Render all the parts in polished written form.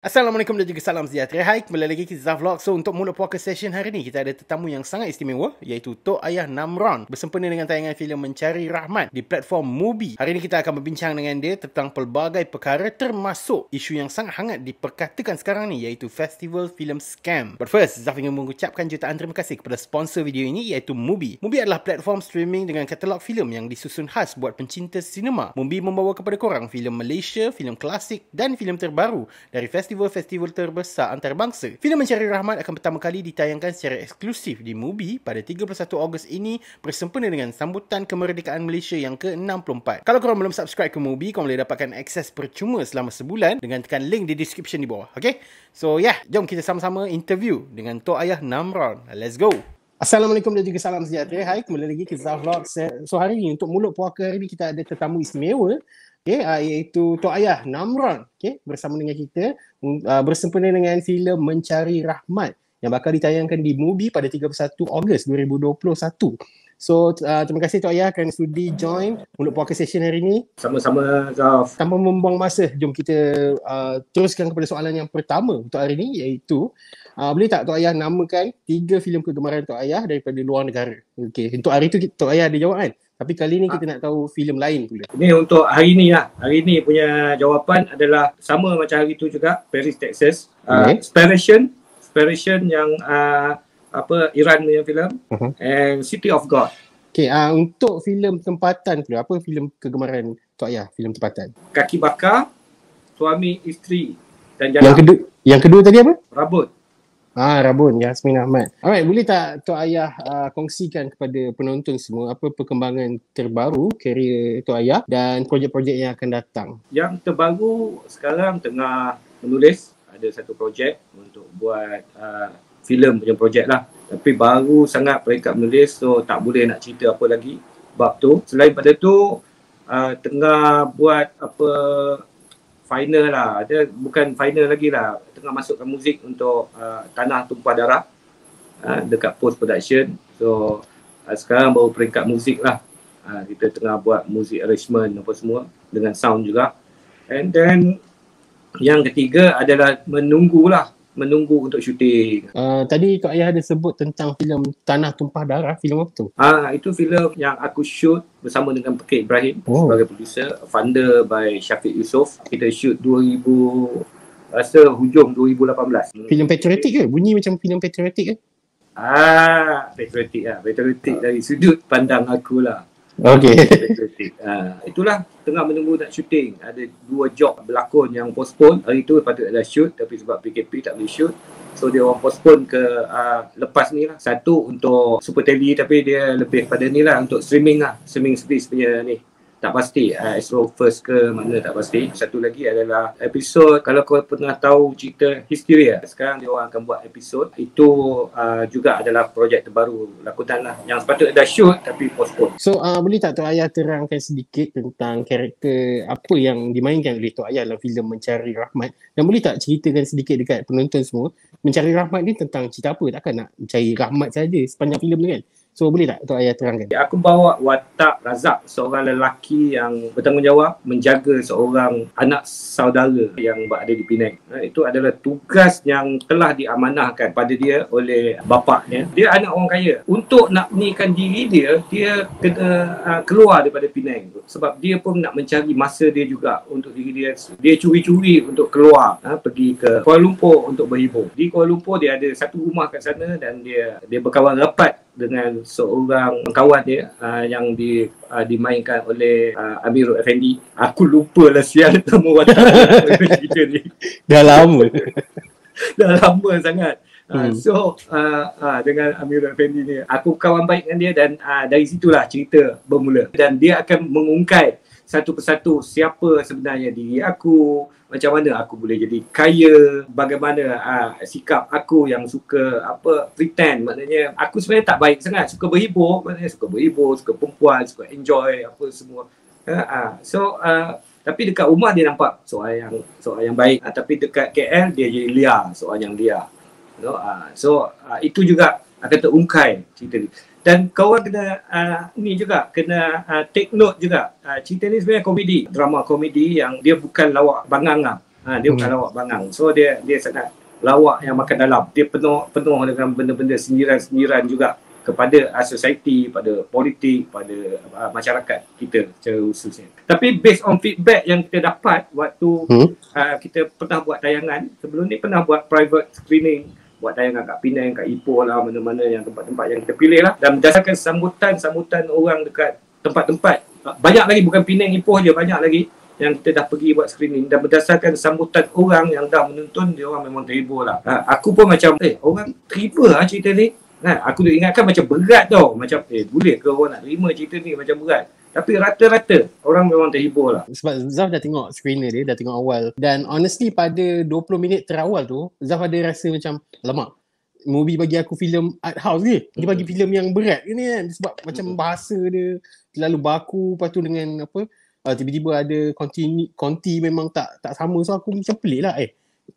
Assalamualaikum dan juga salam sejahtera. Hai, kembali lagi ke Zah Vlog. So, untuk mula podcast session hari ni, kita ada tetamu yang sangat istimewa, iaitu Tok Ayah Namron, bersempena dengan tayangan filem Mencari Rahmat di platform Mubi. Hari ni kita akan berbincang dengan dia tentang pelbagai perkara, termasuk isu yang sangat hangat diperkatakan sekarang ni, iaitu festival filem scam. But first, Zah ingin mengucapkan jutaan terima kasih kepada sponsor video ini, iaitu Mubi. Mubi adalah platform streaming dengan katalog filem yang disusun khas buat pencinta sinema. Mubi membawa kepada korang filem Malaysia, filem klasik dan filem terbaru dari festival terbesar antarabangsa. Filem Mencari Rahmat akan pertama kali ditayangkan secara eksklusif di Mubi pada 31 Ogos ini bersempena dengan sambutan kemerdekaan Malaysia yang ke-64. Kalau korang belum subscribe ke Mubi, korang boleh dapatkan akses percuma selama sebulan dengan tekan link di description di bawah. Okay? So jom kita sama-sama interview dengan Tok Ayah Namron. Let's go! Assalamualaikum dan juga salam sejahtera. Hai, kembali lagi ke Zah Vlog. So hari ni untuk mulut puaka hari ni kita ada tetamu istimewa, iaitu Tok Ayah Namron, bersama dengan kita bersempena dengan filem Mencari Rahmat yang bakal ditayangkan di Mubi pada 31 Ogos 2021. So terima kasih Tok Ayah kerana sudi join mulut puaka session hari ni. Sama-sama, Zaf. Tanpa membuang masa, jom kita teruskan kepada soalan yang pertama untuk hari ni, iaitu boleh tak Tok Ayah namakan 3 filem kegemaran Tok Ayah daripada luar negara? Okey, untuk hari tu Tok Ayah ada jawab kan? Tapi kali ni kita nak tahu filem lain pula. Ini untuk hari ni lah. Hari ni punya jawapan adalah sama macam hari tu juga, Paris, Texas. Inspiration yang Iran punya filem, and City of God. Okey, untuk filem tempatan pula, apa filem kegemaran Tok Ayah, filem tempatan? Kaki Bakar, Suami Isteri dan Jalan. Yang kedua tadi apa? Rabun. Rabun, Yasmin Ahmad. Alright, boleh tak Tok Ayah kongsikan kepada penonton semua apa perkembangan terbaru kerjaya Tok Ayah dan projek-projek yang akan datang? Yang terbaru sekarang tengah menulis, ada satu projek untuk buat filem punya projek lah. Tapi baru sangat peringkat menulis, so tak boleh nak cerita apa lagi bab tu. Selain pada tu, tengah buat final lah. Dia bukan final lagi lah. Tengah masukkan muzik untuk Tanah Tumpah Darah dekat post production. So sekarang baru peringkat muzik lah. Kita tengah buat muzik arrangement apa semua dengan sound juga. And then yang ketiga adalah menunggu untuk syuting. Tadi Tok Ayah ada sebut tentang filem Tanah Tumpah Darah. Filem apa tu? Itu filem yang aku shoot bersama dengan Pekik Ibrahim sebagai producer, funder by Syafiq Yusof. Kita shoot rasa hujung 2018. Filem patriotik ke? Bunyi macam filem patriotik ke? Patriotik lah. Patriotik dari sudut pandang aku lah. Okey. Itulah, tengah menunggu nak syuting. Ada 2 job berlakon yang postpone. Hari tu patut ada shoot tapi sebab PKP tak boleh shoot. So dia orang postpone ke lepas ni lah. Satu untuk Super Tele tapi dia lebih pada ni lah, untuk streaming lah. Streaming service punya ni. Tak pasti Astro First ke mana, tak pasti. Satu lagi adalah episod, kalau kau pernah tahu cerita Hysteria, sekarang dia orang akan buat episod. Itu juga adalah projek terbaru lakonan lah, yang sepatutnya dah shoot tapi postpone. So boleh tak Tok Ayah terangkan sedikit tentang karakter apa yang dimainkan oleh Tok Ayah dalam filem Mencari Rahmat? Dan boleh tak ceritakan sedikit dekat penonton semua, Mencari Rahmat ni tentang cerita apa? Takkan nak mencari rahmat saja sepanjang filem ni kan? So boleh tak Tok Ayah terangkan? Aku bawa watak Razak, seorang lelaki yang bertanggungjawab menjaga seorang anak saudara yang berada di Penang. Itu adalah tugas yang telah diamanahkan pada dia oleh bapaknya. Dia anak orang kaya. Untuk nak nikahkan diri dia kena keluar daripada Penang. Sebab dia pun nak mencari masa dia juga untuk diri dia. Dia curi-curi untuk keluar, pergi ke Kuala Lumpur untuk berhibur. Di Kuala Lumpur dia ada satu rumah kat sana dan dia berkawan rapat dengan seorang kawan dia yang dimainkan oleh Amirul Effendi. Aku lupa lah sial nama watak cerita ni. Dah lama. Dah lama sangat. So dengan Amirul Effendi ni, aku kawan baik dengan dia dan dari situlah cerita bermula. Dan dia akan mengungkai satu persatu siapa sebenarnya diri aku, macam mana aku boleh jadi kaya, bagaimana sikap aku yang suka pretend, maknanya aku sebenarnya tak baik sangat, suka berhibur, maknanya suka berhibur, suka perempuan, suka enjoy apa semua. Tapi dekat rumah dia nampak seorang yang baik, tapi dekat KL dia jadi liar, seorang yang liar. Itu juga akan terungkai cerita ni. Dan kawan kena ni juga kena take note juga. Cerita ni sebenarnya komedi, drama komedi yang dia bukan lawak bangang lah. Dia bukan lawak bangang. So dia sangat lawak yang makan dalam. Dia penuh dengan benda-benda sindiran-sindiran juga kepada society, pada politik, pada masyarakat kita secara khususnya. Tapi based on feedback yang kita dapat waktu kita pernah buat tayangan, sebelum ni pernah buat private screening, buat tayangan kat Penang, kat Ipoh lah, mana-mana yang tempat-tempat yang kita pilih lah. Dan berdasarkan sambutan orang dekat tempat-tempat, banyak lagi, bukan Penang, Ipoh je, banyak lagi yang kita dah pergi buat screening, dan berdasarkan sambutan orang yang dah menonton, dia orang memang terhibur lah. Aku pun macam, orang terhibur lah cerita ni. Aku dah ingatkan macam berat tau. Macam, boleh ke orang nak terima cerita ni macam berat. Tapi rata-rata orang memang terhibur lah. Sebab Zaf dah tengok screener dia, dah tengok awal. Dan honestly pada 20 minit terawal tu, Zaf ada rasa macam, alamak, movie bagi aku filem art house ke? Dia bagi filem yang berat ke ni kan? Sebab macam bahasa dia terlalu baku, lepas tu dengan apa, tiba-tiba ada konti memang tak sama. So aku macam pelik lah,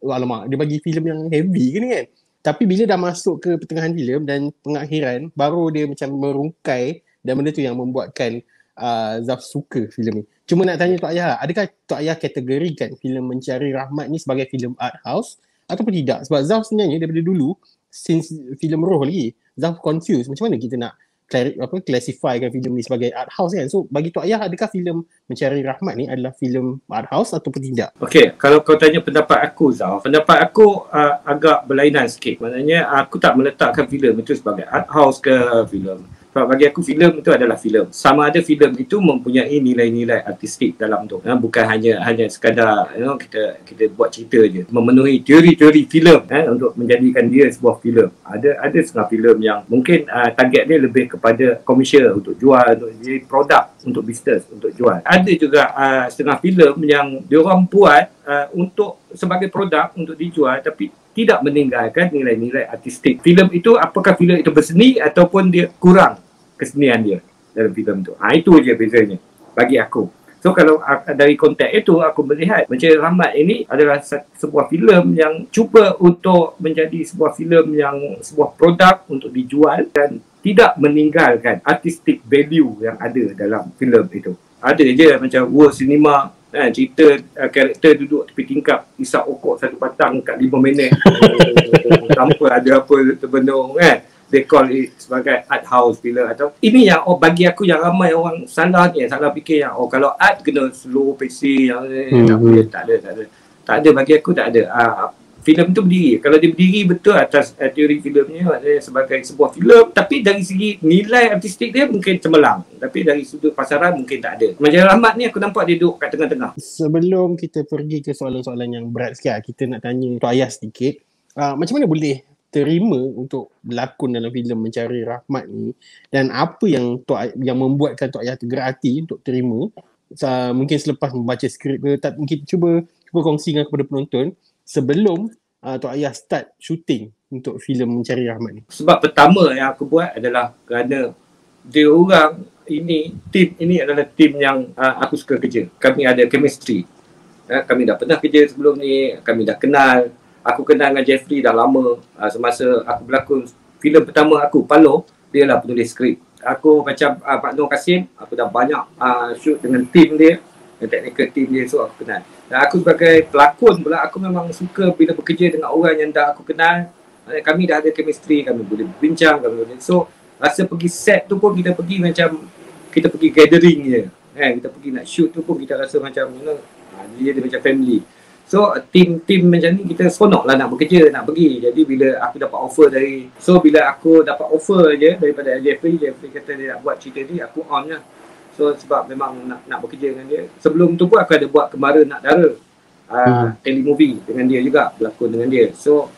alamak, dia bagi filem yang heavy ke ni kan? Tapi bila dah masuk ke pertengahan filem dan pengakhiran, baru dia macam merungkai, dan benda tu yang membuatkan Zaf suka filem ni. Cuma nak tanya Tok Ayah, adakah Tok Ayah kategorikan filem Mencari Rahmat ni sebagai filem art house ataupun tidak? Sebab Zaf sebenarnya daripada dulu, since filem Roh lagi, Zaf confused macam mana kita nak classifykan filem ni sebagai art house kan. So bagi Tok Ayah, adakah filem Mencari Rahmat ni adalah filem art house ataupun tidak? Okey, kalau kau tanya pendapat aku, Zaf, pendapat aku agak berlainan sikit. Maknanya aku tak meletakkan filem itu sebagai art house ke filem. Sebab bagi aku filem itu adalah filem. Sama ada filem itu mempunyai nilai-nilai artistik dalam tu. Bukan hanya sekadar kita buat cerita je. Memenuhi teori-teori filem untuk menjadikan dia sebuah filem. Ada setengah filem yang mungkin target dia lebih kepada komersial, untuk jual, untuk jadi produk, untuk bisnes, untuk jual. Ada juga setengah filem yang diorang buat untuk sebagai produk untuk dijual, tapi tidak meninggalkan nilai-nilai artistik. Filem itu, apakah filem itu berseni ataupun dia kurang kesenian dia dalam filem itu. Itu je bezanya bagi aku. So kalau dari konteks itu, aku melihat Mencari Rahmat ini adalah sebuah filem yang cuba untuk menjadi sebuah filem yang sebuah produk untuk dijual dan tidak meninggalkan artistic value yang ada dalam filem itu. Ada je macam world cinema, cerita karakter duduk tepi tingkap isap okok satu batang kat 5 minit tanpa ada apa terbendung kan. They call it sebagai art house filem. Atau ini yang bagi aku yang ramai orang salah fikir yang kalau art kena slow pacing yang tak ada bagi aku tak ada. Filem tu berdiri, kalau dia berdiri betul atas teori filemnya, maknanya sebagai sebuah filem, tapi dari segi nilai artistik dia mungkin cemerlang, tapi dari sudut pasaran mungkin tak ada. Mencari Rahmat ni aku nampak dia duduk kat tengah-tengah. Sebelum kita pergi ke soalan-soalan yang berat sikit, kita nak tanya Tok Ayah sedikit, macam mana boleh terima untuk berlakon dalam filem Mencari Rahmat ni, dan apa yang membuatkan Tok Ayah tergerak hati untuk terima? Mungkin selepas membaca skrip ke, mungkin cuba kongsikan kepada penonton sebelum Tok Ayah start shooting untuk filem Mencari Rahmat ni. Sebab pertama yang aku buat adalah kerana tim ini adalah tim yang aku suka kerja. Kami ada chemistry. Kami dah pernah kerja sebelum ni, kami dah kenal. Aku kenal dengan Jeffrey dah lama. Semasa aku berlakon filem pertama aku, Palo, dia lah penulis skrip. Aku macam Pak Nur Kasim, aku dah banyak shoot dengan tim dia, dengan technical team dia, so aku kenal. Dan aku sebagai pelakon pula, aku memang suka bila bekerja dengan orang yang dah aku kenal. Kami dah ada chemistry, kami boleh berbincang, so rasa pergi set tu pun kita pergi macam kita pergi gathering je. Kita pergi nak shoot tu pun kita rasa macam dia macam family. So tim macam ni kita seronok lah nak bekerja, nak pergi. Jadi bila aku dapat offer bila aku dapat offer je daripada Jeffrey kata dia nak buat cerita ni, aku on lah. So sebab memang nak bekerja dengan dia. Sebelum tu pun aku ada buat Kemara Nak Dara, telemovie dengan dia juga, berlakon dengan dia. So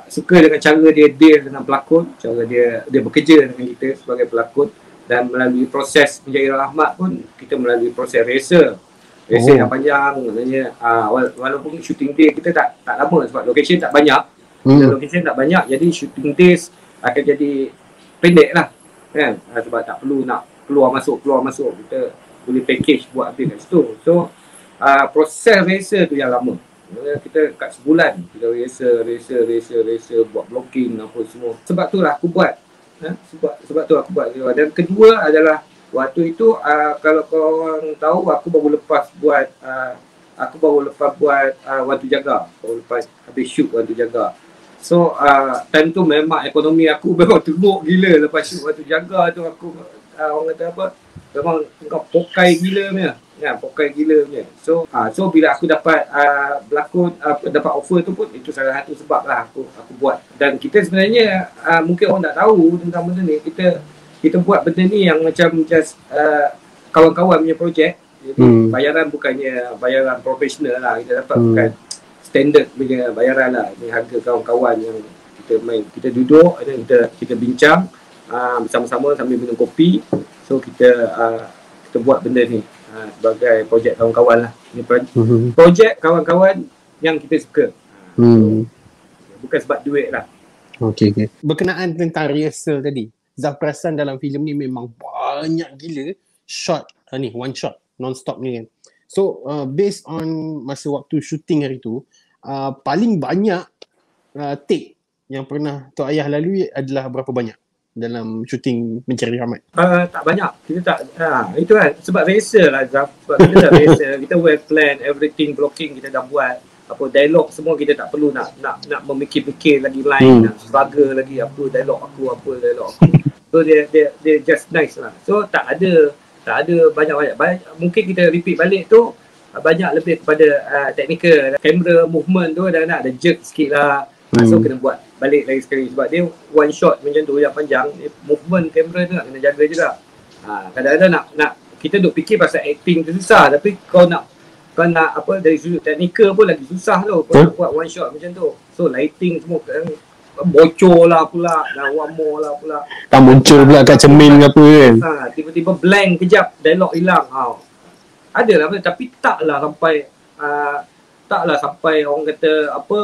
suka dengan cara dia deal dengan pelakon, cara dia bekerja dengan kita sebagai pelakon. Dan melalui proses Mencari Rahmat pun kita melalui proses rehearsal yang panjang. Maknanya walaupun shooting day kita tak lama sebab location tak banyak. Location tak banyak, jadi shooting days akan jadi pendek lah kan, sebab tak perlu nak keluar masuk, kita boleh package buat habis kat situ. So proses rehearsal tu yang lama. Kita kat sebulan kita rehearsal, buat blocking apa semua. Sebab tu lah aku buat. Sebab tu aku buat. Dan kedua adalah waktu itu kalau korang tahu, aku baru lepas buat aku baru lepas buat Wan Tu Jaga, baru lepas habis shoot Wan Tu Jaga. So time tu memang ekonomi aku memang teruk gila. Lepas shoot Wan Tu Jaga tu aku orang kata apa, memang kau pokai gila punya kan, pokai gila punya. So bila aku dapat berlakon, dapat offer tu pun, itu salah satu sebab lah aku buat. Dan kita sebenarnya mungkin orang tak tahu tentang benda ni, kita buat benda ni yang macam just kawan-kawan punya projek. Jadi bayaran bukannya bayaran profesional lah, kita dapat bukan standard punya bayaran lah. Ini harga kawan-kawan yang kita main, kita duduk dan kita bincang bersama-sama sambil minum kopi. So kita buat benda ni sebagai projek kawan-kawan lah. Ini projek kawan-kawan yang kita suka. Bukan sebab duit lah. Okay. Berkenaan tentang rehearsal tadi, Zaf perasan dalam filem ni memang banyak gila shot one shot non-stop ni kan. So based on masa waktu shooting hari tu, paling banyak take yang pernah Tok Ayah lalui adalah berapa banyak dalam shooting Mencari Rahmat? Tak banyak. Kita tak itu kan sebab rehearsal lah Zaf. Sebab kita dah rehearsal, kita well plan everything, blocking kita dah buat. Apa dialog semua kita tak perlu nak memikir-mikir lagi line, nak struggle lagi apa dialog aku. So dia just nice lah. So tak ada banyak. Mungkin kita repeat balik tu banyak lebih kepada technical, kamera movement tu dah nak ada jerk sikit lah. So kena buat balik lagi sekali sebab dia one shot macam tu yang panjang, movement kamera tu nak kena jaga juga. Kadang-kadang nak kita duk fikir pasal acting tu susah, tapi kau nak apa dari sudut teknikal pun lagi susah tu. Kau nak buat one shot macam tu. So lighting semua bocor lah pula, dah one more lah pula. Tak muncul pula kat cermin ke apa kan. Tiba-tiba blank kejap, dialog hilang. Adalah tapi taklah sampai orang kata apa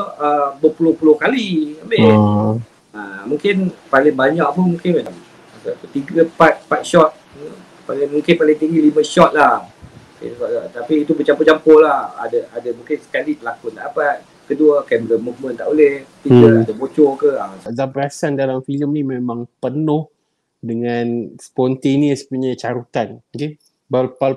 berpuluh-puluh kali ambil. Mungkin paling banyak pun mungkin 3-4 shot. Paling tinggi 5 shot lah. Tapi itu bercampur-campur lah. Ada mungkin sekali pelakon tak dapat, kedua kamera movement tak boleh, tiga ada bocor ke. Zaf perasan dalam filem ni memang penuh dengan spontaneous punya carutan. Okay?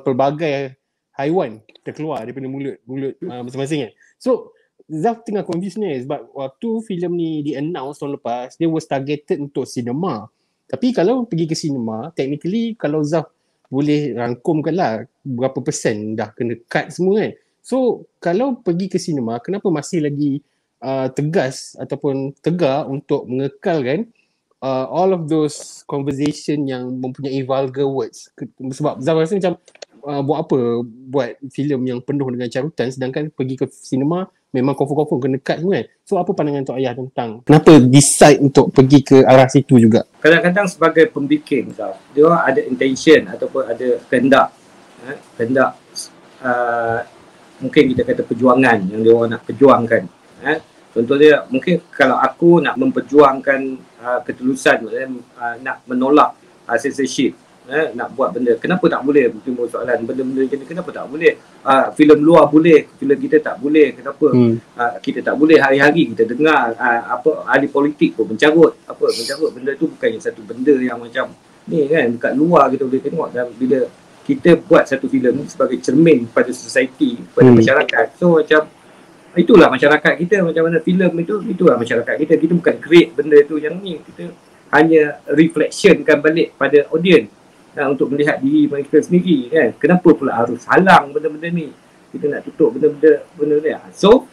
Pelbagai haiwan terkeluar daripada mulut masing-masing kan. So Zaf tengah confused ni sebab waktu filem ni di-announce tahun lepas, dia was targeted untuk sinema. Tapi kalau pergi ke sinema, technically kalau Zaf boleh rangkumkan lah berapa persen dah kena cut semua kan. So kalau pergi ke sinema, kenapa masih lagi tegas ataupun tegak untuk mengekalkan all of those conversation yang mempunyai vulgar words? Sebab Zaf rasa macam buat filem yang penuh dengan carutan, sedangkan pergi ke sinema memang confirm kena cut semua kan. So apa pandangan Tok Ayah tentang kenapa decide untuk pergi ke arah situ juga? Kadang-kadang sebagai pembikin dia orang ada intention ataupun ada kehendak mungkin kita kata perjuangan yang dia orang nak perjuangkan. Contohnya mungkin kalau aku nak memperjuangkan ketulusan, nak menolak censorship, nak buat benda, kenapa tak boleh? Timbul soalan benda-benda macam ni, kenapa tak boleh? Filem luar boleh, filem kita tak boleh, kenapa kita tak boleh? Hari-hari kita dengar ahli politik pun mencarut benda tu. Bukannya satu benda yang macam ni kan, dekat luar kita boleh tengok. Dan bila kita buat satu filem sebagai cermin pada society, pada masyarakat, so macam itulah masyarakat kita, macam mana filem itulah masyarakat kita. Kita bukan create benda tu yang ni, kita hanya reflectionkan balik pada audience untuk melihat diri mereka sendiri kan. Kenapa pula harus halang benda-benda ni? Kita nak tutup benda ni. So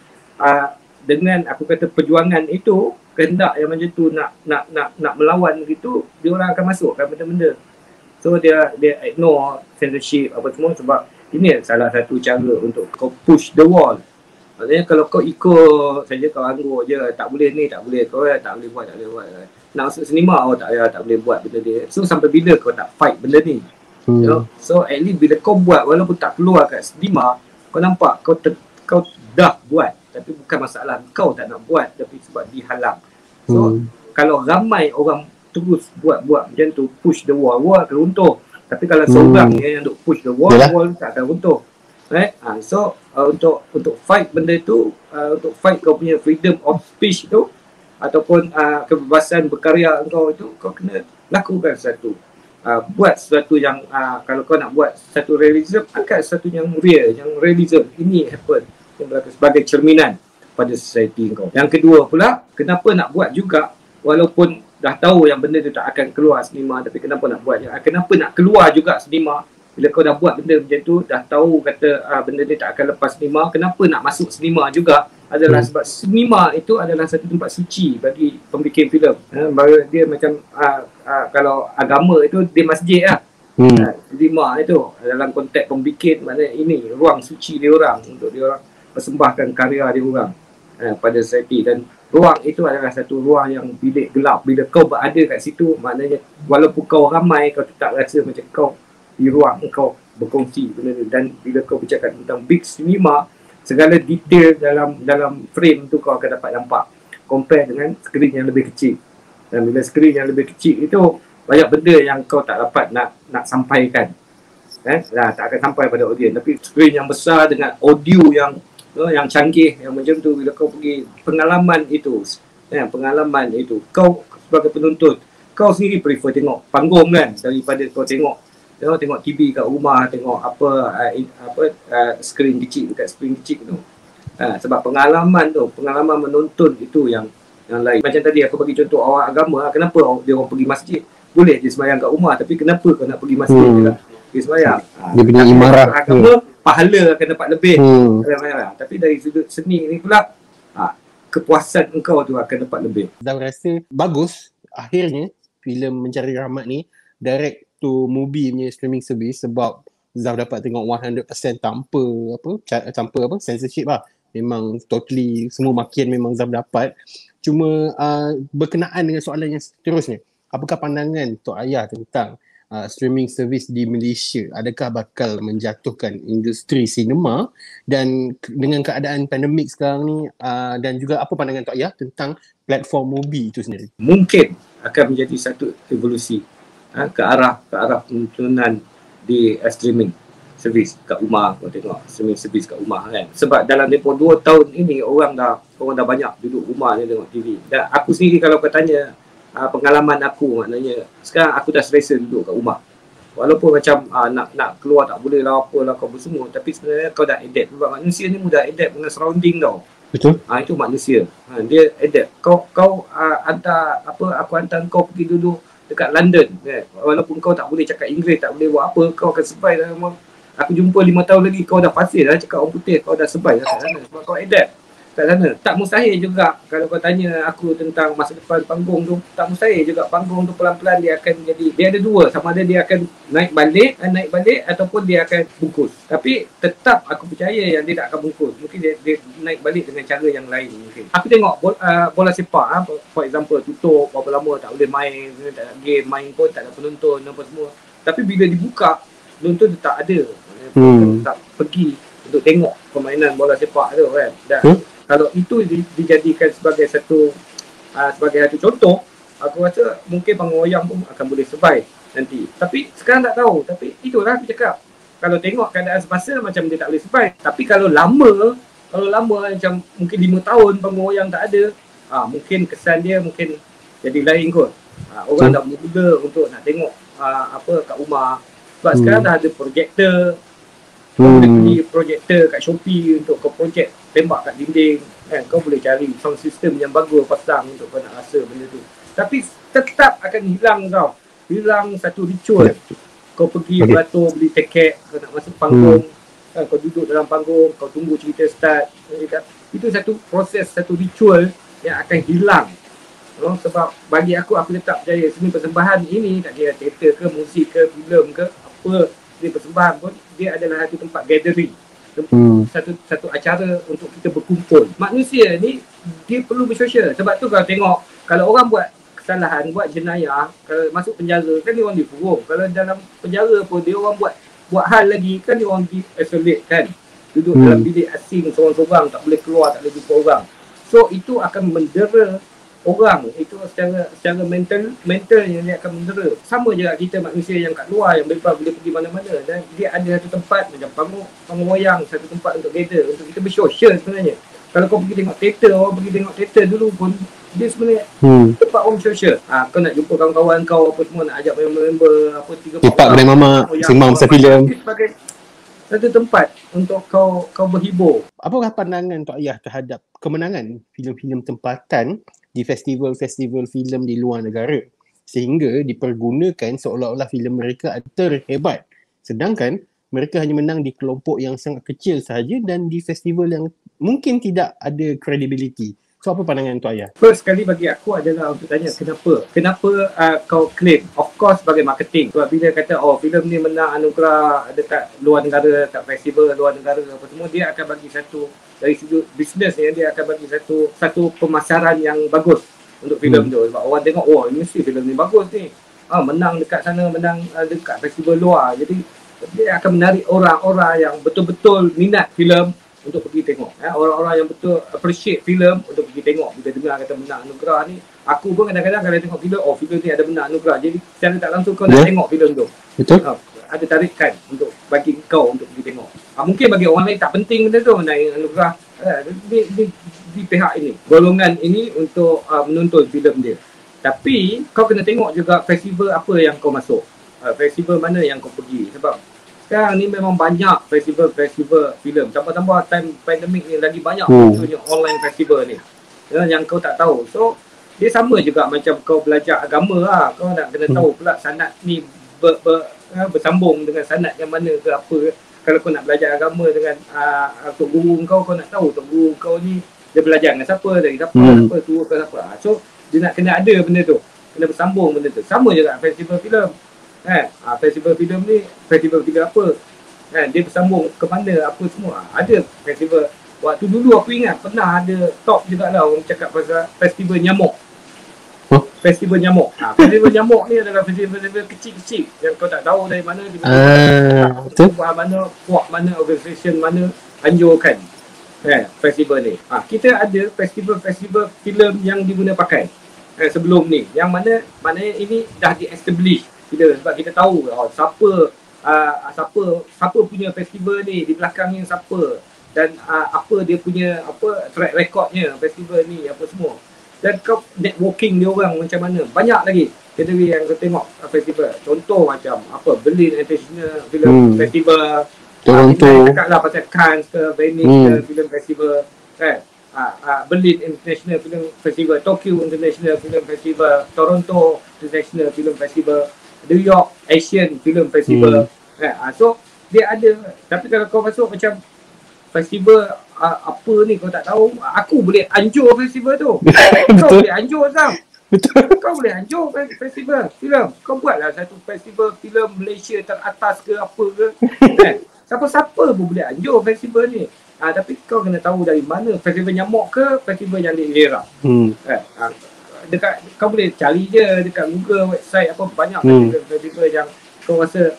dengan aku kata perjuangan itu, kehendak yang macam tu nak melawan gitu, dia orang akan masukkan benda-benda. So dia ignore censorship apa semua, sebab ini salah satu cara untuk kau push the wall. Maksudnya kalau kau ikut saja, kau anggur je, tak boleh ni, tak boleh, kau tak boleh buat. Nak masuk sinema, tak boleh buat benda dia. So sampai bila kau tak fight benda ni? You know? So at least bila kau buat, walaupun tak keluar kat sinema, kau nampak kau dah buat. Tapi bukan masalah kau tak nak buat, tapi sebab dihalang. So kalau ramai orang terus buat macam tu, push the wall akan runtuh. Tapi kalau seorang yang duk push the wall tak akan runtuh. Right? So untuk fight benda tu, untuk fight kau punya freedom of speech tu, ataupun kebebasan berkarya kau itu, kau kena lakukan satu buat sesuatu yang kalau kau nak buat satu realism, angkat sesuatu yang real, yang realism. Ini happen yang berlaku sebagai cerminan pada society kau. Yang kedua pula, kenapa nak buat juga walaupun dah tahu yang benda tu tak akan keluar sinema, tapi kenapa nak buat? Kenapa nak keluar juga sinema? Bila kau dah buat benda macam tu, dah tahu kata benda ni tak akan lepas sinema, kenapa nak masuk sinema juga? Adalah sebab sinema itu adalah satu tempat suci bagi pembikin filem. Dia macam kalau agama itu dia masjid lah. Sinema itu dalam konteks pembikin, maknanya ini ruang suci dia orang untuk dia orang persembahkan karya dia orang pada society. Dan ruang itu adalah satu ruang yang bilik gelap. Bila kau berada kat situ, maknanya walaupun kau ramai, kau tetap rasa macam kau di ruang kau berkongsi benda ni. Dan bila kau bercakap tentang big cinema, segala detail dalam frame tu kau akan dapat nampak compare dengan skrin yang lebih kecil. Dan bila skrin yang lebih kecil itu, banyak benda yang kau tak dapat nak sampaikan, tak akan sampai pada audiens. Tapi skrin yang besar dengan audio yang canggih, yang macam tu, bila kau pergi pengalaman itu, kau sebagai penonton, kau sendiri prefer tengok panggung kan, daripada kau tengok TV kat rumah, tengok skrin kecil dekat skrin kecil tu. Sebab pengalaman menonton itu yang lain. Macam tadi aku bagi contoh orang agama, kenapa dia orang pergi masjid? Boleh dia sembahyang kat rumah, tapi kenapa kau nak pergi masjid juga? Dia sembahyang. Dia punya imarah agama, pahala akan dapat lebih. Tapi dari sudut seni ni pula, kepuasan engkau tu akan dapat lebih. Zaf rasa bagus akhirnya filem Mencari Rahmat ni direct to movie punya streaming service, sebab Zaf dapat tengok 100% tanpa censorship lah. Memang totally semua makian memang Zaf dapat. Cuma berkenaan dengan soalan yang seterusnya, apakah pandangan Tok Ayah tentang streaming service di Malaysia? Adakah bakal menjatuhkan industri sinema? Dan dengan keadaan pandemik sekarang ni, dan juga apa pandangan Tok Ayah tentang platform movie itu sendiri? Mungkin akan menjadi satu evolusi ke arah penontonan di streaming service kat rumah. Kau tengok streaming service kat rumah kan. Sebab dalam tempoh 2 tahun ini orang dah banyak duduk rumah ni tengok TV. Dan aku sendiri kalau kau tanya pengalaman aku, maknanya sekarang aku dah selesa duduk kat rumah. Walaupun macam nak keluar tak boleh lah, apalah kau bersemua, tapi sebenarnya kau dah adapt. Sebab manusia ni mudah adapt dengan surrounding tau. Betul. Itu manusia. Dia adapt. Kau aku hantar kau pergi duduk dekat London, walaupun kau tak boleh cakap Inggeris, tak boleh buat apa, kau akan survive dalam. Aku jumpa 5 tahun lagi, kau dah fasih dah cakap orang putih, kau dah survive kat sana sebab kau adapt kat sana. Tak mustahil juga kalau kau tanya aku tentang masa depan panggung tu, tak mustahil juga panggung tu pelan-pelan dia akan jadi, dia ada dua, sama ada dia akan naik balik ataupun dia akan bungkus. Tapi tetap aku percaya yang dia tak akan bungkus. Mungkin dia naik balik dengan cara yang lain mungkin. Aku tengok bola sepak, for example, tutup berapa lama tak boleh main, tak ada game, main pun tak ada penonton apa semua. Tapi bila dibuka, penonton tak ada. Tak pergi untuk tengok permainan bola sepak tu kan. Dan kalau itu dijadikan sebagai satu contoh, aku rasa mungkin Panggung Wayang pun akan boleh survive nanti. Tapi sekarang tak tahu. Tapi itulah aku cakap, kalau tengok keadaan semasa macam dia tak boleh survive. Tapi kalau lama macam mungkin 5 tahun Panggung Wayang tak ada, mungkin kesan dia mungkin jadi lain kot. Orang dah muda untuk nak tengok kat rumah. Sebab sekarang dah ada projektor. Kau boleh beli projektor kat Shopee untuk kau projek tembak kat dinding kan. Kau boleh cari sound system yang bagus pasang untuk kau nak rasa benda tu. Tapi tetap akan hilang satu ritual. Kau pergi beratur beli tiket, kau nak masuk panggung kan, kau duduk dalam panggung, kau tunggu cerita start. Itu satu proses, satu ritual yang akan hilang. Sebab bagi aku tetap percaya seni persembahan ini, tak kira teater ke, musik ke, filem ke, apa dia persembahan pun, dia adalah satu tempat gathering, satu acara untuk kita berkumpul. Manusia ni dia perlu bersosial. Sebab tu kalau tengok, kalau orang buat kesalahan, buat jenayah, kalau masuk penjara kan dia orang dikurung. Kalau dalam penjara pun dia orang buat hal lagi kan, dia orang di-isolate kan, duduk dalam bilik asing seorang-seorang, tak boleh keluar, tak boleh jumpa orang. So itu akan mendera orang, itu secara mentalnya dia akan mendera. Sama je kita manusia yang kat luar yang bebas boleh pergi mana-mana, dan dia ada satu tempat macam panggung wayang, satu tempat untuk gather, untuk kita bersosial sebenarnya. Kalau kau pergi tengok teater, orang pergi tengok teater dulu pun Dia sebenarnya tempat home social. Kau nak jumpa kawan-kawan kau apa semua, nak ajak member-member apa 3-4 Cepat kedai mamak, sembang pasal filem. Sebagai satu tempat untuk kau berhibur. Apakah pandangan Tok Ayah terhadap kemenangan filem-filem tempatan di festival-festival filem di luar negara sehingga dipergunakan seolah-olah filem mereka terhebat, sedangkan mereka hanya menang di kelompok yang sangat kecil sahaja dan di festival yang mungkin tidak ada credibility. So apa pandangan Tok Ayah? First sekali bagi aku adalah untuk tanya kenapa kau claim, of course sebagai marketing. Sebab bila kata filem ni menang anugerah dekat luar negara, dekat festival luar negara apa semua, dia akan bagi satu dari sudut bisnes dia akan bagi satu pemasaran yang bagus untuk filem tu. Sebab orang tengok ini mesti filem ni bagus ni. Menang dekat sana, menang dekat festival luar. Jadi dia akan menarik orang-orang yang betul-betul minat filem untuk pergi tengok. Orang-orang yang betul appreciate filem untuk pergi tengok. Bila dengar kata menang anugerah ni, aku pun kadang-kadang kalau tengok filem, filem ni ada menang anugerah. Jadi secara tak langsung kau nak tengok filem tu. Betul. Ada tarikan untuk bagi kau untuk pergi tengok. Mungkin bagi orang lain tak penting benda tu, menang anugerah. Di pihak ini, golongan ini untuk menonton filem dia. Tapi kau kena tengok juga festival apa yang kau masuk. Festival mana yang kau pergi. Sebab sekarang ni memang banyak festival filem. Tambah-tambah time pandemik ni lagi banyak munculnya online festival ni. Yang kau tak tahu. So dia sama juga macam kau belajar agama lah. Kau nak kena tahu pula sanad ni bersambung dengan sanad yang mana ke apa. Kalau kau nak belajar agama dengan tok guru kau nak tahu tok guru kau ni dia belajar dengan siapa, dari siapa, siapa, tua ke siapa. So dia nak kena ada benda tu. Kena bersambung benda tu. Sama juga festival filem. Festival filem ni, festival filem apa? Dia bersambung ke mana, apa semua. Ada festival, waktu dulu aku ingat pernah ada talk juga lah orang cakap pasal festival nyamuk. Festival nyamuk. Festival nyamuk ni adalah festival kecil-kecil yang kau tak tahu dari mana, di mana, puak mana, organisation mana anjurkan festival ni. Kita ada festival-festival filem yang diguna pakai sebelum ni. Yang maknanya ini dah di-establish. Sebab kita tahu siapa punya festival ni, di belakangnya siapa, dan apa dia punya track recordnya festival ni, apa semua. Dan kau networking dia orang macam mana. Banyak lagi kategori yang kau tengok festival. Contoh macam Berlin International Film Festival. Toronto. Kita cakap lah pasal Cannes ke, Venice ke, Film Festival. Berlin International Film Festival, Tokyo International Film Festival, Toronto International Film Festival, New York Asian Film Festival. So dia ada. Tapi kalau kau masuk macam festival apa ni kau tak tahu, aku boleh anjur festival tu. Kau boleh anjur Sam. Kau boleh anjur festival filem. Kau buatlah satu festival filem Malaysia teratas ke apa ke. Siapa-siapa pun boleh anjur festival ni. Tapi kau kena tahu dari mana, festival nyamuk ke festival yang dielera. Dekat kau boleh cari je dekat Google website apa banyak festival yang kau rasa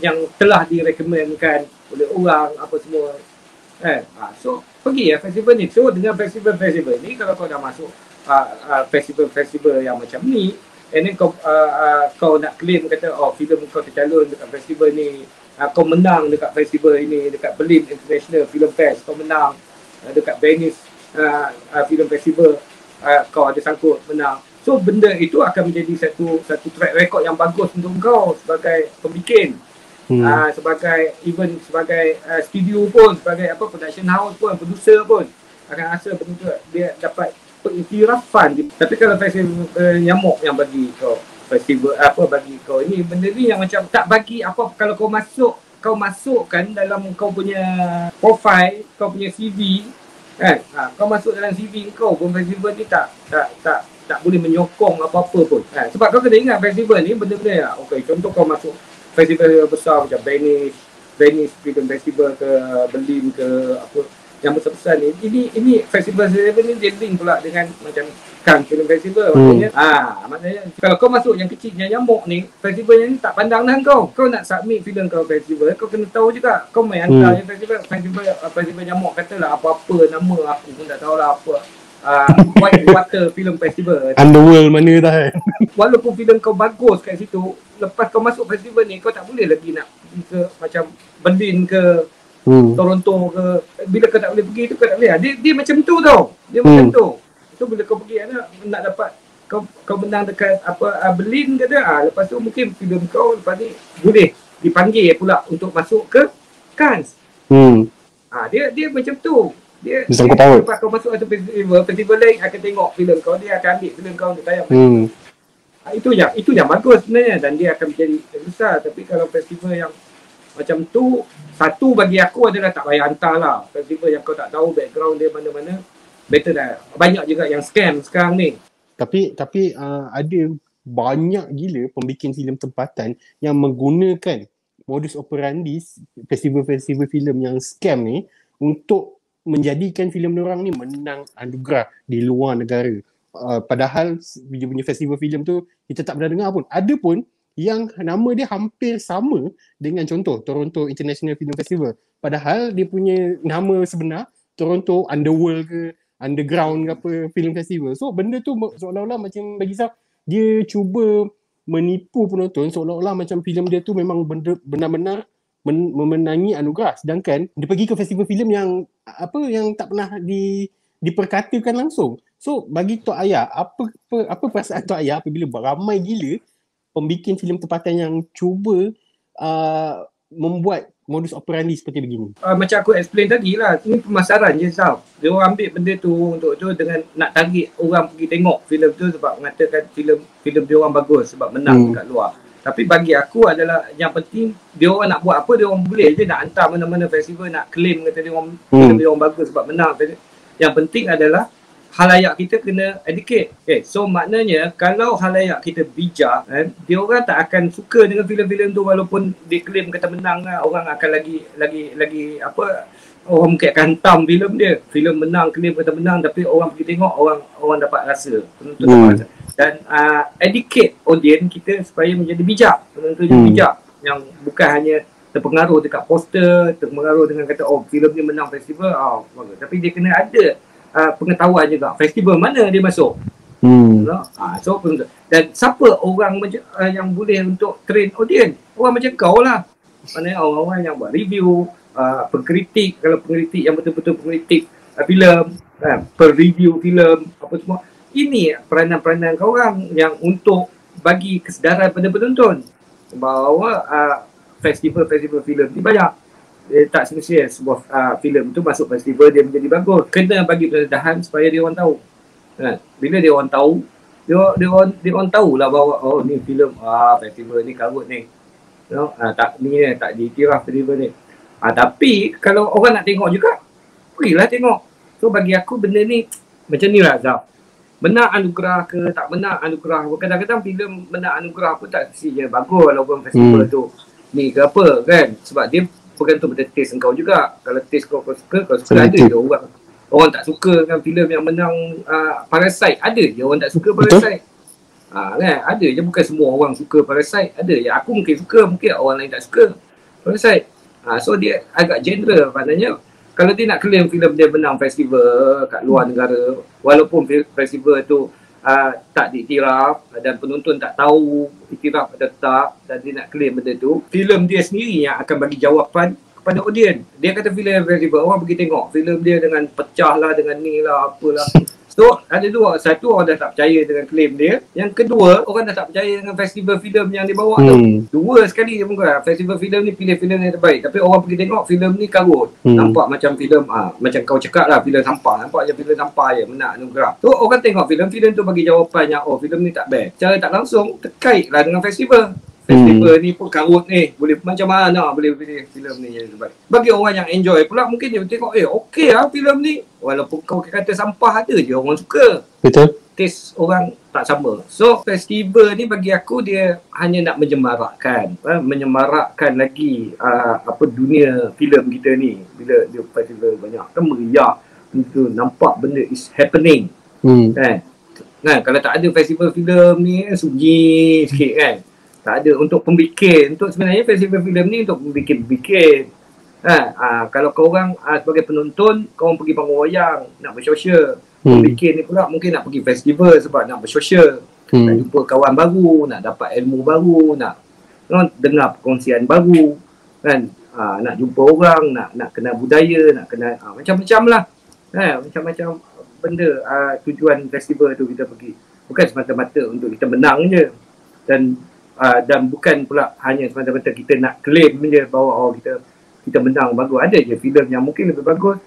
yang telah direkomendkan oleh orang apa semua. So pergi festival ni. So dengan festival-festival ni, kalau kau dah masuk festival-festival yang macam ni, and then kau nak claim kata filem kau tercalon dekat festival ni, kau menang dekat festival ini, dekat Berlin International Film Fest kau menang, dekat Venice Film Festival kau ada sangkut menang. So benda itu akan menjadi satu track record yang bagus untuk kau sebagai pembikin. Sebagai studio pun, sebagai production house pun, producer pun akan rasa betul dia dapat pengiktirafan. Tapi kalau festival nyamuk yang bagi kau festival bagi kau ini, benda ni yang macam tak bagi apa. Kalau kau masukkan dalam kau punya profile, kau punya CV kau masuk dalam CV kau pun, festival ni tak boleh menyokong apa-apa pun. Sebab kau kena ingat festival ni benda-benda contoh kau masuk festival besar macam Venice Film Festival ke, Berlin ke, apa yang besar-besar ni. Ini festival ni dia link pula dengan macam Cannes Film Festival. Maknanya kalau kau masuk yang kecil, yang nyamuk ni, festival ni tak pandang dah kau. Kau nak submit filem kau festival, kau kena tahu juga. Kau main hantar je festival nyamuk, katalah apa-apa nama aku pun tak tahulah apa. White Water Film Festival, Underworld mana dah walaupun filem kau bagus kat situ, lepas kau masuk festival ni, kau tak boleh lagi nak pergi ke macam Berlin ke Toronto ke. Bila kau tak boleh pergi tu, kau tak boleh. Dia macam tu tau. Dia macam tu. So bila kau pergi nak dapat kau menang dekat Berlin ke lepas tu mungkin filem kau lepas ni boleh dipanggil pula untuk masuk ke Cannes. Dia macam tu. Dia lepas kau masuk satu festival lain akan tengok filem kau, dia akan ambil filem kau untuk tayang. Itu yang bagus sebenarnya, dan dia akan menjadi besar. Tapi kalau festival yang macam tu, satu bagi aku adalah tak payah hantar lah. Festival yang kau tak tahu background dia mana-mana, better dah. Banyak juga yang scam sekarang ni. Tapi ada banyak gila pembikin filem tempatan yang menggunakan modus operandi festival-festival filem yang scam ni untuk menjadikan filem diorang ni menang anugerah di luar negara. Padahal dia punya festival filem tu kita tak pernah dengar pun. Ada pun yang nama dia hampir sama dengan contoh Toronto International Film Festival. Padahal dia punya nama sebenar Toronto Underworld ke Underground ke apa film festival. So benda tu seolah-olah macam bagi saya dia cuba menipu penonton seolah-olah macam filem dia tu memang benar-benar memenangi anugerah, sedangkan dia pergi ke festival filem yang tak pernah diperkatakan langsung. So bagi Tok Ayah, apa perasaan Tok Ayah apabila ramai gila pembikin filem tempatan yang cuba membuat modus operandi seperti begini? Macam aku explain tadi lah, ini pemasaran je Saf. Dia orang ambil benda tu untuk tu dengan nak tarik orang pergi tengok filem tu sebab mengatakan filem dia orang bagus sebab menang kat luar. Tapi bagi aku adalah yang penting dia orang nak buat apa, dia orang boleh je nak hantar mana-mana festival nak claim kata dia orang filem dia orang bagus sebab menang. Yang penting adalah halayak kita kena educate. Okay, so maknanya kalau halayak kita bijak, dia orang tak akan suka dengan filem-filem tu walaupun dia claim kata menang lah. Orang akan lagi orang mungkin akan hantam filem dia. Filem menang, claim kata menang, tapi orang pergi tengok, orang dapat rasa. Penonton dapat rasa. Dan educate audience kita supaya menjadi bijak. Penonton yang bijak, yang bukan hanya terpengaruh dekat poster, terpengaruh dengan kata filem ni menang festival, tapi dia kena ada pengetahuan juga festival mana dia masuk. So dan siapa orang yang boleh untuk train audience? Orang macam kau lah. Maknanya orang-orang yang buat review, pengkritik, kalau pengkritik yang betul-betul pengkritik filem, per-review filem, apa semua. Ini peranan-peranan kau orang yang untuk bagi kesedaran pada penonton bahawa festival-festival filem ni banyak. Tak semestinya sebuah filem tu masuk festival dia menjadi bagus. Kena bagi pendedahan supaya dia orang tahu. Bila dia orang tahu, dia orang tahulah bahawa ni filem festival ni karut ni. Tak diiktiraf festival ni. Tapi kalau orang nak tengok juga, pergilah tengok. So bagi aku benda ni macam ni lah Zaf. Menang anugerah ke tak menang anugerah. Kadang-kadang filem menang anugerah pun tak mestinya bagus walaupun festival tu ni ke apa kan. Sebab dia bergantung pada taste engkau juga. Kalau taste kau suka ada je orang tak suka dengan filem yang menang Parasite. Ada je orang tak suka Parasite. Kan? Ada je, bukan semua orang suka Parasite. Ada je, aku mungkin suka, mungkin orang lain tak suka Parasite. So dia agak genre. Maknanya kalau dia nak claim filem dia menang festival kat luar negara, walaupun festival tu tak diiktiraf dan penonton tak tahu iktiraf atau tak, dan dia nak claim benda tu, filem dia sendiri yang akan bagi jawapan kepada audience. Dia kata filem festival, orang pergi tengok filem dia dengan pecah lah, dengan ni lah, apalah. So ada dua, satu orang dah tak percaya dengan claim dia, yang kedua orang dah tak percaya dengan festival filem yang dia bawa tu. Dua sekali je bukan, festival filem ni pilih filem yang terbaik, tapi orang pergi tengok filem ni karut. Nampak macam filem macam kau cakap lah, filem sampah, nampak je filem sampah je menang anugerah. So orang tengok filem tu bagi jawapan yang filem ni tak best. Secara tak langsung terkait lah dengan festival. Festival ni pun karut ni, boleh macam mana boleh pilih filem ni yang terbaik. Bagi orang yang enjoy pula, mungkin dia tengok okey lah filem ni, walaupun kau kata sampah, ada je orang suka. Betul. Taste orang tak sama. So festival ni bagi aku dia hanya nak menyemarakkan lagi dunia filem kita ni. Bila dia festival banyak kan meriah, itu nampak benda is happening. Kan kalau tak ada festival filem ni sunyi sikit kan. Tak ada untuk pembikin. Untuk sebenarnya festival filem ni untuk pembikin. Kalau korang sebagai penonton, korang pergi bangun wayang, nak bersosial. Pembikin ni pula mungkin nak pergi festival sebab nak bersosial. Nak jumpa kawan baru, nak dapat ilmu baru, nak dengar perkongsian baru. Kan? Nak jumpa orang, nak kenal budaya, nak kenal macam-macam lah. Macam-macam benda tujuan festival tu kita pergi bukan semata-mata untuk kita menang je, dan bukan pula hanya semata-mata kita nak claim je bahawa kita menang bagus. Ada je filem yang mungkin lebih bagus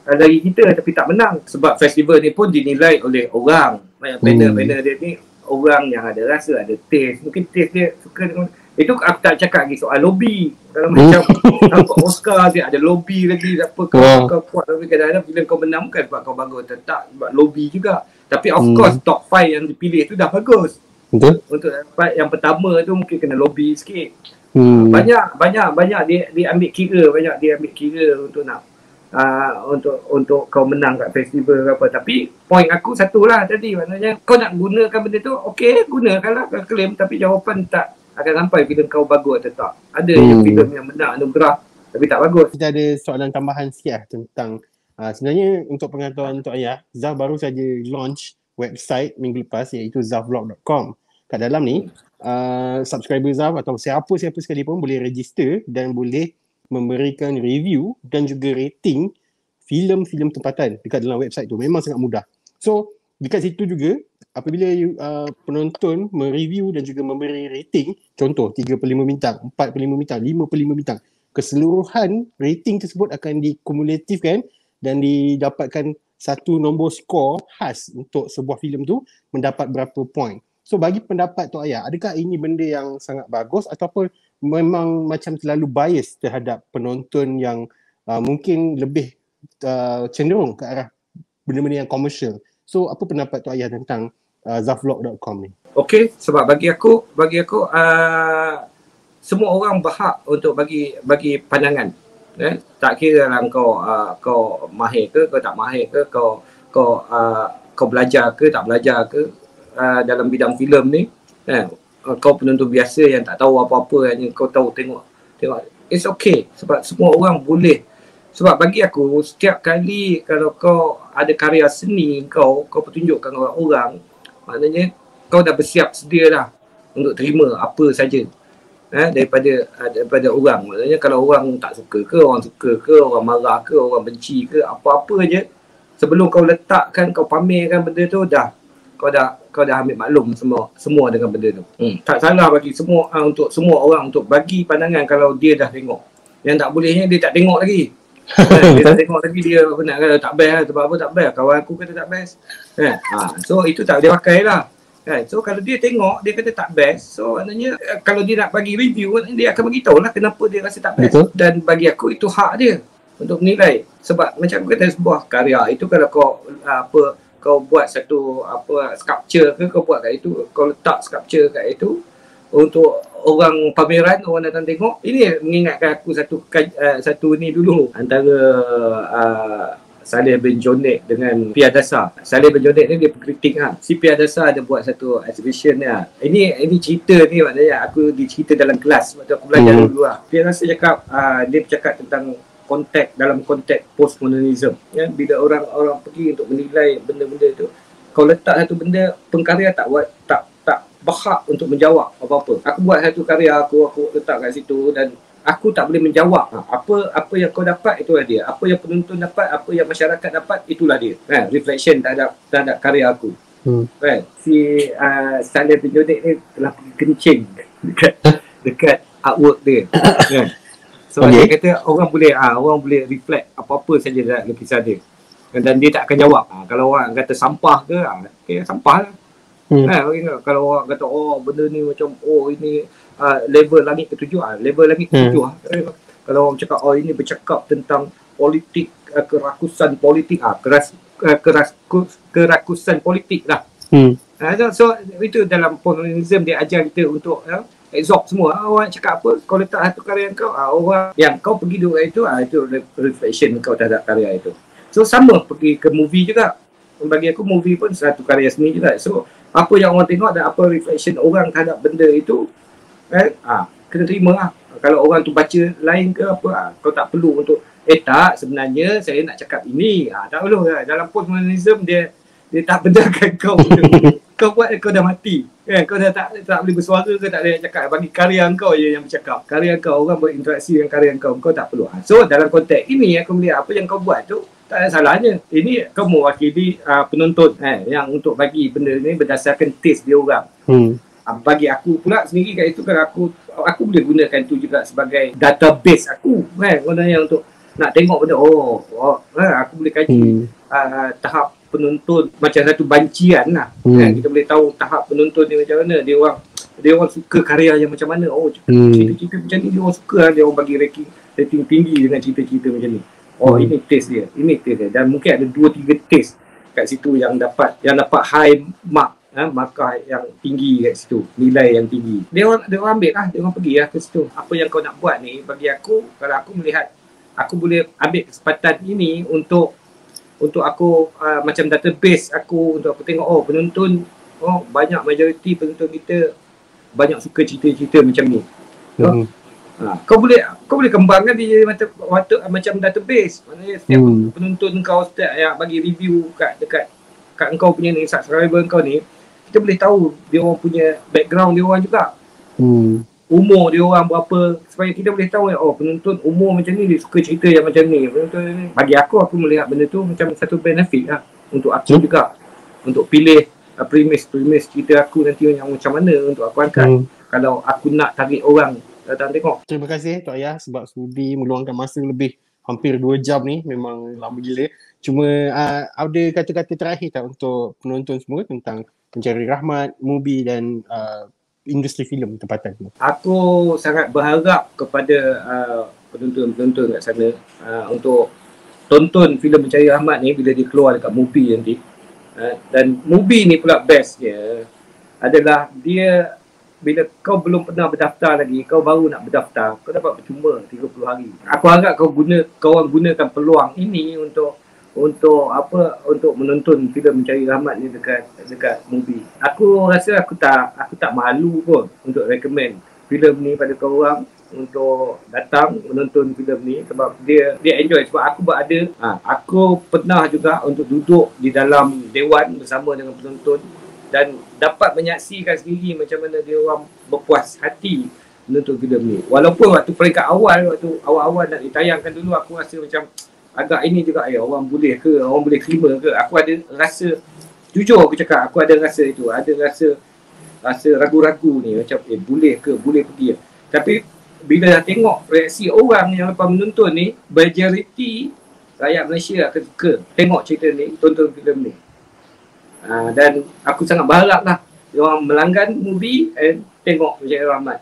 dari kita tapi tak menang, sebab festival ni pun dinilai oleh orang. Panel dia ni orang yang ada rasa, ada taste. Mungkin taste dia suka dengan itu. Aku tak cakap lagi soal lobby. Kalau macam nampak Oscar dia ada lobby lagi, apa kau kuat, tapi kadang-kadang bila kau menang bukan sebab kau bagus, tak sebab lobby juga. Tapi of course top 5 yang dipilih tu dah bagus. Betul. Untuk dapat yang pertama tu mungkin kena lobby sikit. Banyak dia ambil kira, untuk nak untuk kau menang kat festival ke apa. Tapi point aku satu lah tadi, maknanya kau nak gunakan benda tu, okey, gunakanlah, kau claim, tapi jawapan tak akan sampai filem kau bagus atau tak. Ada yang filem yang menang anugerah tapi tak bagus. Kita ada soalan tambahan sikit lah tentang sebenarnya untuk pengetahuan untuk ayah, Zaf baru saja launch website minggu lepas, iaitu zafvlog.com. Kat dalam ni subscriber Zaf atau siapa sekalipun boleh register dan boleh memberikan review dan juga rating filem-filem tempatan dekat dalam website tu. Memang sangat mudah. So dekat situ juga apabila penonton mereview dan juga memberi rating, contoh 3/5 bintang, 4/5 bintang, 5/5 bintang, keseluruhan rating tersebut akan dikumulatifkan dan didapatkan satu nombor skor khas untuk sebuah filem tu mendapat berapa point. So bagi pendapat Tok Ayah, adakah ini benda yang sangat bagus ataupun memang macam terlalu bias terhadap penonton yang mungkin lebih cenderung ke arah benda-benda yang komersial? So apa pendapat Tok Ayah tentang zafvlog.com ni? Okey, sebab bagi aku semua orang berhak untuk bagi pandangan. Tak kira lah kau mahir ke, kau tak mahir ke, kau belajar ke, tak belajar ke dalam bidang filem ni. Kau penonton biasa yang tak tahu apa-apa, hanya kau tahu tengok. It's okay, sebab semua orang boleh. Sebab bagi aku, setiap kali kalau kau ada karya seni kau pertunjukkan orang, maknanya kau dah bersiap sedia dah untuk terima apa saja daripada orang. Maknanya kalau orang tak suka ke, orang suka ke, orang marah ke, orang benci ke, apa-apa je, sebelum kau letakkan, kau pamerkan benda tu, kau dah ambil maklum semua dengan benda tu. Tak salah bagi semua untuk semua orang untuk bagi pandangan kalau dia dah tengok. Yang tak bolehnya dia tak tengok lagi. Dia tak tengok lagi, dia nak kata tak best lah, sebab apa tak best, kawan aku kata tak best. So itu tak boleh pakai lah. So kalau dia tengok, dia kata tak best, so maknanya kalau dia nak bagi review, dia akan beritahu lah kenapa dia rasa tak best. Betul. Dan bagi aku itu hak dia untuk menilai. Sebab macam aku kata, sebuah karya itu kalau kau buat satu sculpture ke, kau buat kat itu, kau letak sculpture kat itu untuk orang pameran, orang datang tengok. Ini mengingatkan aku satu ni dulu antara Saleh bin Jonek dengan Piadasa. Saleh bin Jonek ni dia pengkritik lah. Si Piadasa ada buat satu exhibition ni lah. Ini cerita ni maknanya aku dicerita dalam kelas waktu aku belajar dulu lah. Piadasa cakap, dia bercakap tentang dalam konteks postmodernism. Bila orang pergi untuk menilai benda-benda tu, kau letak satu benda, pengkarya tak berhak untuk menjawab apa-apa. Aku buat satu karya, aku letak kat situ dan aku tak boleh menjawab. Apa yang kau dapat, itulah dia. Apa yang penonton dapat, apa yang masyarakat dapat, itulah dia. Reflection terhadap karya aku. Si Saleh bin Jonek ni telah pergi kencing dekat artwork dia. So dia kata orang boleh reflect apa-apa saja dalam lukisan dia. Dan dia tak akan jawab. Kalau orang kata sampah ke, sampah lah. Kalau orang kata benda ni macam ini level langit ke-7, level langit ke-7. Kalau orang cakap ini bercakap tentang politik, kerakusan politik, kerakusan politik lah. So itu dalam postmodernism dia ajar kita untuk absorb semua. Orang cakap apa, kau letak satu karya kau, orang yang kau pergi duduk itu reflection kau terhadap karya itu. So sama pergi ke movie juga. Bagi aku movie pun satu karya seni juga. So apa yang orang tengok dan apa reflection orang terhadap benda itu, kena terima lah. Kalau orang tu baca lain ke apa, kau tak perlu untuk tak, sebenarnya saya nak cakap ini. Tak perlu lah. Dalam postmodernism dia tak benarkan kau. Kau buat, kau dah mati. Kau dah tak boleh bersuara ke, tak boleh cakap. Bagi karya kau je yang bercakap. Karya kau, orang berinteraksi dengan karya kau tak perlu. So dalam konteks ini aku melihat apa yang kau buat tu Tak ada salahnya. Ini kau mewakili penonton yang untuk bagi benda ni berdasarkan taste dia orang. Bagi aku pula sendiri kat itu kan aku boleh gunakan tu juga sebagai database aku kan, yang untuk nak tengok benda aku boleh kaji tahap penonton macam satu bancian lah kan, kita boleh tahu tahap penonton ni macam mana, dia orang suka karya yang macam mana, cerita-cerita macam ni dia orang suka, dia orang bagi rating tinggi dengan cerita-cerita macam ni. Ini taste dia, dan mungkin ada 2-3 taste kat situ yang dapat high mark, markah yang tinggi kat situ, nilai yang tinggi. Dia orang ambil lah, dia orang pergi lah ke situ. Apa yang kau nak buat ni, bagi aku, kalau aku melihat, aku boleh ambil kesempatan ini untuk aku macam database aku, untuk aku tengok penonton, banyak majoriti penonton kita banyak suka cerita-cerita macam ni. Kau boleh kembangkan dia macam database. Maknanya setiap penonton kau yang bagi review dekat engkau punya ni, subscriber kau ni, kita boleh tahu dia orang punya background dia orang juga. Umur dia orang berapa, supaya kita boleh tahu penonton umur macam ni dia suka cerita yang macam ni. Penonton ni, bagi aku melihat benda tu macam satu benefit lah untuk aku juga, untuk pilih premis cerita aku nanti yang macam mana untuk aku angkat. Kalau aku nak tarik orang datang tengok. Terima kasih Tok Ayah sebab sudi meluangkan masa lebih hampir 2 jam ni, memang lama gila. Cuma ada kata-kata terakhir tak untuk penonton semua tentang Mencari Rahmat, Mubi dan industri filem tempatan tu? Aku sangat berharap kepada penonton-penonton kat sana untuk tonton filem Mencari Rahmat ni bila dia keluar dekat Mubi nanti. Dan Mubi ni pula best dia adalah dia, bila kau belum pernah berdaftar lagi, kau baru nak berdaftar, kau dapat percuma 30 hari. Aku harap kau orang gunakan peluang ini untuk menonton filem Mencari Rahmat ni dekat Mubi. Aku rasa aku tak malu pun untuk recommend filem ni pada kau orang untuk datang menonton filem ni, sebab dia enjoy. Sebab aku pernah juga untuk duduk di dalam dewan bersama dengan penonton dan dapat menyaksikan sendiri macam mana dia orang berpuas hati menonton filem ni. Walaupun waktu peringkat awal nak ditayangkan dulu, aku rasa macam agak ini juga, orang boleh terima ke? Aku ada rasa, jujur aku cakap, aku ada rasa itu, ada rasa ragu-ragu ni, macam boleh pergi. Tapi bila dah tengok reaksi orang yang lepas menonton ni, majoriti rakyat Malaysia akan suka tengok cerita ni, tonton filem ni. Dan aku sangat berharap lah orang melanggan Mubi and tengok Mencari Rahmat.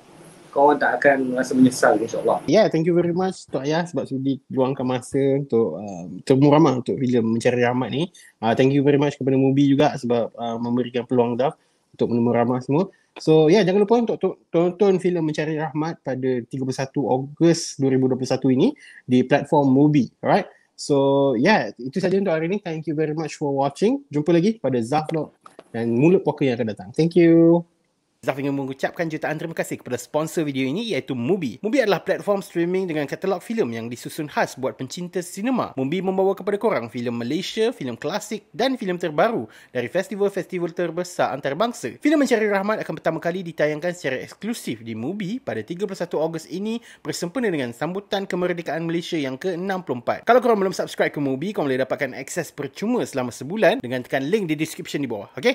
Korang tak akan rasa menyesal, insyaAllah. Thank you very much Tok Ayah sebab sudi luangkan masa untuk temu ramah untuk filem Mencari Rahmat ni. Thank you very much kepada Mubi juga sebab memberikan peluang draft untuk menemu ramah semua. So jangan lupa untuk tonton filem Mencari Rahmat pada 31 Ogos 2021 ini di platform Mubi. Alright. So itu saja untuk hari ini. Thank you very much for watching. Jumpa lagi pada Zaf Vlog dan Mulut Poker yang akan datang. Thank you. Zaf ingin mengucapkan jutaan terima kasih kepada sponsor video ini iaitu Mubi. Mubi adalah platform streaming dengan katalog filem yang disusun khas buat pencinta sinema. Mubi membawa kepada korang filem Malaysia, filem klasik dan filem terbaru dari festival-festival terbesar antarabangsa. Filem Mencari Rahmat akan pertama kali ditayangkan secara eksklusif di Mubi pada 31 Ogos ini bersempena dengan sambutan kemerdekaan Malaysia yang ke-64. Kalau korang belum subscribe ke Mubi, korang boleh dapatkan akses percuma selama sebulan dengan tekan link di description di bawah. Okay?